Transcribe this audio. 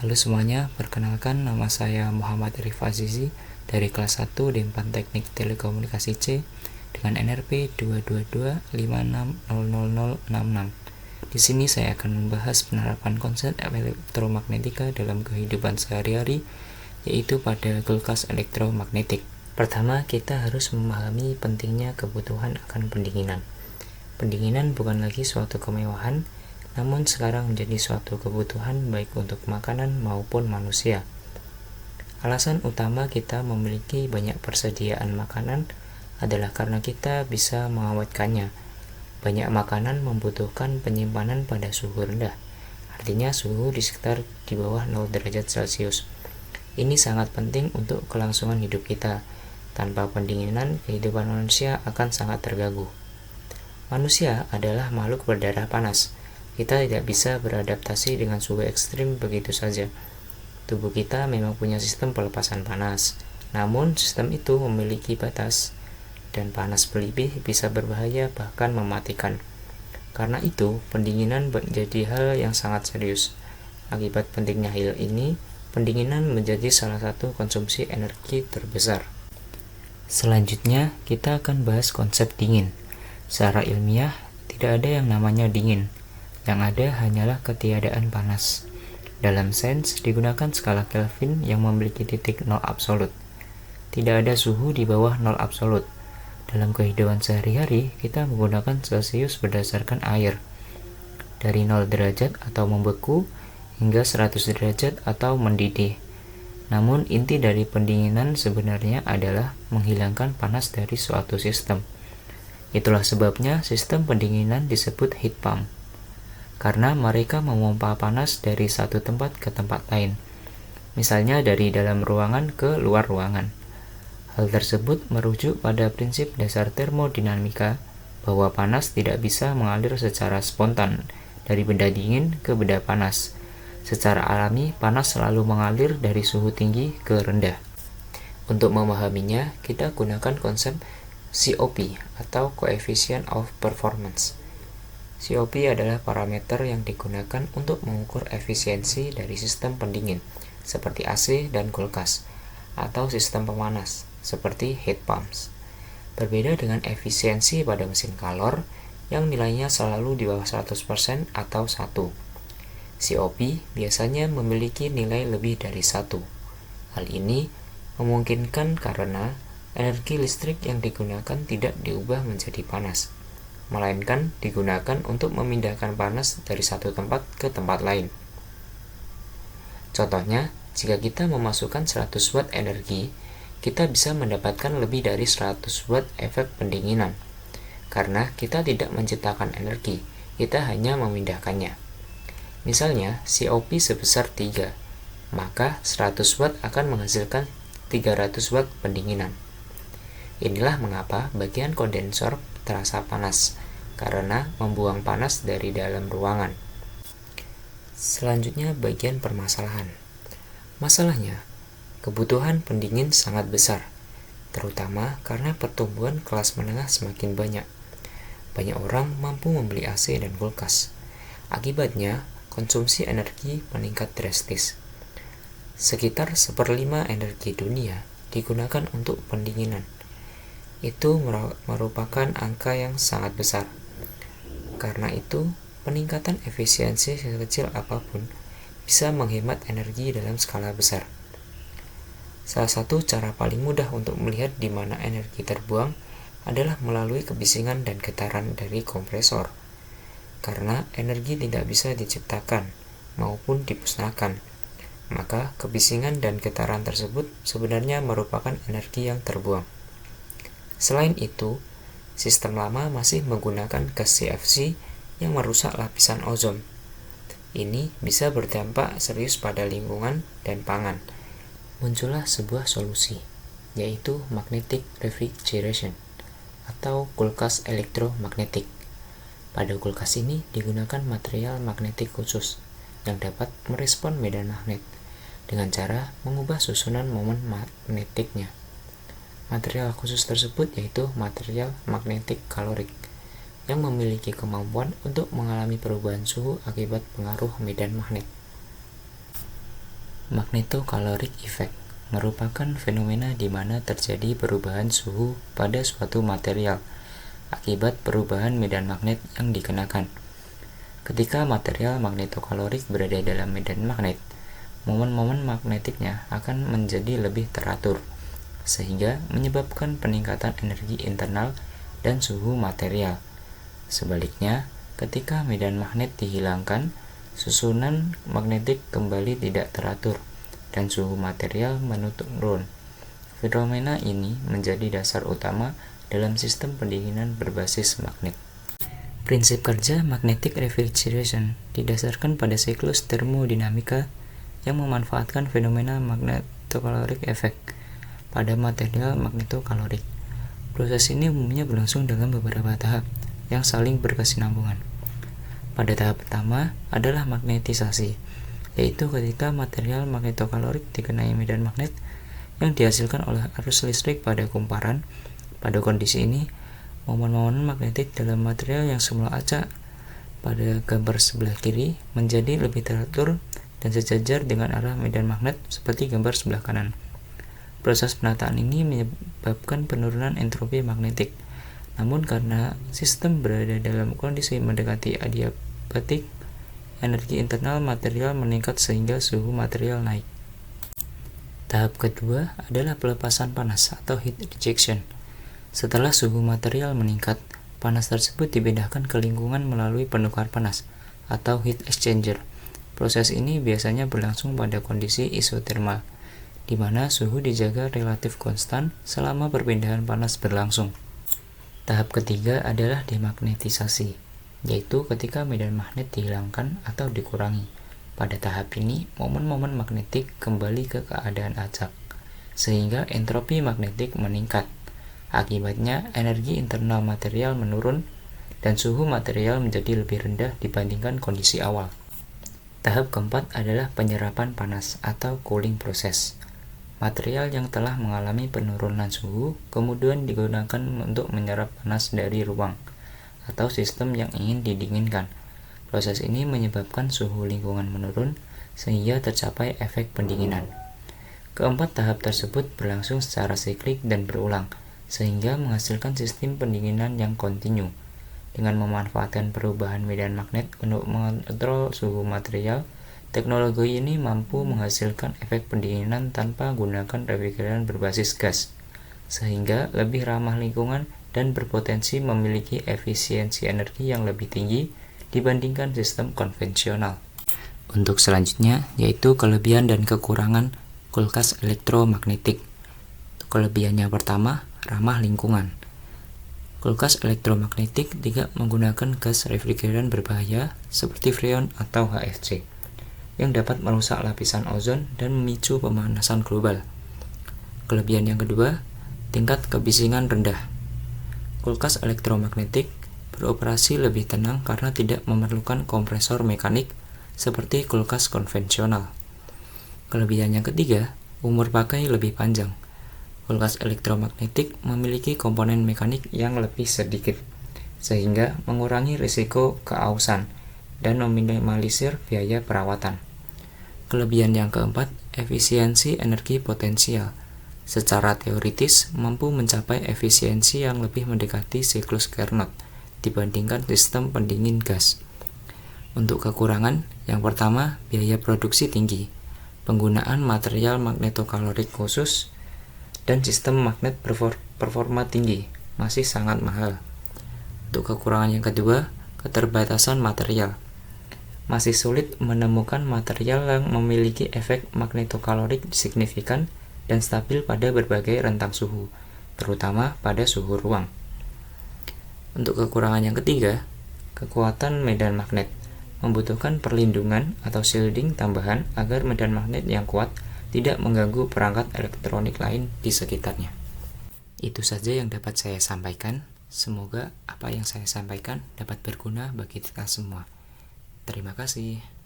Halo semuanya, perkenalkan nama saya Muhammad Arif Azizi dari kelas 1 D4 Teknik Telekomunikasi C dengan NRP 222560066. Di sini saya akan membahas penerapan konsep elektromagnetika dalam kehidupan sehari-hari, yaitu pada kulkas elektromagnetik. Pertama, kita harus memahami pentingnya kebutuhan akan pendinginan. Pendinginan bukan lagi suatu kemewahan, namun sekarang menjadi suatu kebutuhan baik untuk makanan maupun manusia. Alasan utama kita memiliki banyak persediaan makanan adalah karena kita bisa mengawetkannya. Banyak makanan membutuhkan penyimpanan pada suhu rendah, artinya suhu di sekitar di bawah 0 derajat Celcius. Ini sangat penting untuk kelangsungan hidup kita. Tanpa pendinginan, kehidupan manusia akan sangat terganggu. Manusia adalah makhluk berdarah panas. Kita tidak bisa beradaptasi dengan suhu ekstrim begitu saja. Tubuh kita memang punya sistem pelepasan panas, namun sistem itu memiliki batas, dan panas berlebih bisa berbahaya bahkan mematikan. Karena itu, pendinginan menjadi hal yang sangat serius. Akibat pentingnya hal ini, pendinginan menjadi salah satu konsumsi energi terbesar. Selanjutnya, kita akan bahas konsep dingin. Secara ilmiah, tidak ada yang namanya dingin. Yang ada hanyalah ketiadaan panas. Dalam sains digunakan skala Kelvin yang memiliki titik 0 absolut. Tidak ada suhu di bawah 0 absolut. Dalam kehidupan sehari-hari, kita menggunakan Celcius berdasarkan air. Dari 0 derajat atau membeku hingga 100 derajat atau mendidih. Namun inti dari pendinginan sebenarnya adalah menghilangkan panas dari suatu sistem. Itulah sebabnya sistem pendinginan disebut heat pump, karena mereka memompa panas dari satu tempat ke tempat lain, misalnya dari dalam ruangan ke luar ruangan. Hal tersebut merujuk pada prinsip dasar termodinamika bahwa panas tidak bisa mengalir secara spontan dari benda dingin ke benda panas. Secara alami, panas selalu mengalir dari suhu tinggi ke rendah. Untuk memahaminya, kita gunakan konsep COP atau Coefficient of Performance. COP adalah parameter yang digunakan untuk mengukur efisiensi dari sistem pendingin, seperti AC dan kulkas, atau sistem pemanas, seperti heat pumps. Berbeda dengan efisiensi pada mesin kalor, yang nilainya selalu di bawah 100% atau 1. COP biasanya memiliki nilai lebih dari 1. Hal ini memungkinkan karena energi listrik yang digunakan tidak diubah menjadi panas, melainkan digunakan untuk memindahkan panas dari satu tempat ke tempat lain. Contohnya, jika kita memasukkan 100 watt energi, kita bisa mendapatkan lebih dari 100 watt efek pendinginan. Karena kita tidak menciptakan energi, kita hanya memindahkannya. Misalnya, COP sebesar 3, maka 100 watt akan menghasilkan 300 watt pendinginan. Inilah mengapa bagian kondensor terasa panas, karena membuang panas dari dalam ruangan. Selanjutnya bagian permasalahan. Masalahnya, kebutuhan pendingin sangat besar, terutama karena pertumbuhan kelas menengah semakin banyak. Banyak orang mampu membeli AC dan kulkas. Akibatnya, konsumsi energi meningkat drastis. Sekitar 1/5 energi dunia digunakan untuk pendinginan. Itu merupakan angka yang sangat besar. Karena itu, peningkatan efisiensi sekecil apapun bisa menghemat energi dalam skala besar. Salah satu cara paling mudah untuk melihat di mana energi terbuang adalah melalui kebisingan dan getaran dari kompresor. Karena energi tidak bisa diciptakan maupun dimusnahkan, maka kebisingan dan getaran tersebut sebenarnya merupakan energi yang terbuang. Selain itu, sistem lama masih menggunakan gas CFC yang merusak lapisan ozon. Ini bisa berdampak serius pada lingkungan dan pangan. Muncullah sebuah solusi, yaitu magnetic refrigeration atau kulkas elektromagnetik. Pada kulkas ini digunakan material magnetik khusus yang dapat merespon medan magnet dengan cara mengubah susunan momen magnetiknya. Material khusus tersebut yaitu material magnetik kalorik yang memiliki kemampuan untuk mengalami perubahan suhu akibat pengaruh medan magnet. Magnetocaloric effect merupakan fenomena di mana terjadi perubahan suhu pada suatu material akibat perubahan medan magnet yang dikenakan. Ketika material magnetokalorik berada dalam medan magnet, momen-momen magnetiknya akan menjadi lebih teratur, sehingga menyebabkan peningkatan energi internal dan suhu material. Sebaliknya, ketika medan magnet dihilangkan, susunan magnetik kembali tidak teratur dan suhu material menurun. Fenomena ini menjadi dasar utama dalam sistem pendinginan berbasis magnet. Prinsip kerja magnetic refrigeration didasarkan pada siklus termodinamika yang memanfaatkan fenomena magnetocaloric effect pada material magnetokalorik. Proses ini umumnya berlangsung dalam beberapa tahap yang saling berkesinambungan. Pada tahap pertama adalah magnetisasi, yaitu ketika material magnetokalorik dikenai medan magnet yang dihasilkan oleh arus listrik pada kumparan. Pada kondisi ini, momen-momen magnetik dalam material yang semula acak pada gambar sebelah kiri menjadi lebih teratur dan sejajar dengan arah medan magnet seperti gambar sebelah kanan. Proses penataan ini menyebabkan penurunan entropi magnetik. Namun karena sistem berada dalam kondisi mendekati adiabatik, energi internal material meningkat sehingga suhu material naik. Tahap kedua adalah pelepasan panas atau heat rejection. Setelah suhu material meningkat, panas tersebut dipindahkan ke lingkungan melalui penukar panas atau heat exchanger. Proses ini biasanya berlangsung pada kondisi isotermal, di mana suhu dijaga relatif konstan selama perpindahan panas berlangsung. Tahap ketiga adalah demagnetisasi, yaitu ketika medan magnet dihilangkan atau dikurangi. Pada tahap ini, momen-momen magnetik kembali ke keadaan acak, sehingga entropi magnetik meningkat. Akibatnya, energi internal material menurun dan suhu material menjadi lebih rendah dibandingkan kondisi awal. Tahap keempat adalah penyerapan panas atau cooling process. Material yang telah mengalami penurunan suhu kemudian digunakan untuk menyerap panas dari ruang atau sistem yang ingin didinginkan. Proses ini menyebabkan suhu lingkungan menurun sehingga tercapai efek pendinginan. Keempat tahap tersebut berlangsung secara siklik dan berulang, sehingga menghasilkan sistem pendinginan yang kontinu. Dengan memanfaatkan perubahan medan magnet untuk mengontrol suhu material, teknologi ini mampu menghasilkan efek pendinginan tanpa gunakan refrigeran berbasis gas, sehingga lebih ramah lingkungan dan berpotensi memiliki efisiensi energi yang lebih tinggi dibandingkan sistem konvensional. Untuk selanjutnya, yaitu kelebihan dan kekurangan kulkas elektromagnetik. Kelebihannya pertama, ramah lingkungan. Kulkas elektromagnetik tidak menggunakan gas refrigeran berbahaya seperti freon atau HFC yang dapat merusak lapisan ozon dan memicu pemanasan global. Kelebihan yang kedua, tingkat kebisingan rendah. Kulkas elektromagnetik beroperasi lebih tenang karena tidak memerlukan kompresor mekanik seperti kulkas konvensional. Kelebihan yang ketiga, umur pakai lebih panjang. Kulkas elektromagnetik memiliki komponen mekanik yang lebih sedikit, sehingga mengurangi risiko keausan dan meminimalisir biaya perawatan. Kelebihan yang keempat, efisiensi energi potensial. Secara teoritis, mampu mencapai efisiensi yang lebih mendekati siklus Carnot dibandingkan sistem pendingin gas. Untuk kekurangan, yang pertama, biaya produksi tinggi, penggunaan material magnetokalorik khusus, dan sistem magnet performa tinggi masih sangat mahal. Untuk kekurangan yang kedua, keterbatasan material. Masih sulit menemukan material yang memiliki efek magnetokalorik signifikan dan stabil pada berbagai rentang suhu, terutama pada suhu ruang. Untuk kekurangan yang ketiga, kekuatan medan magnet. Membutuhkan perlindungan atau shielding tambahan agar medan magnet yang kuat tidak mengganggu perangkat elektronik lain di sekitarnya. Itu saja yang dapat saya sampaikan. Semoga apa yang saya sampaikan dapat berguna bagi kita semua. Terima kasih.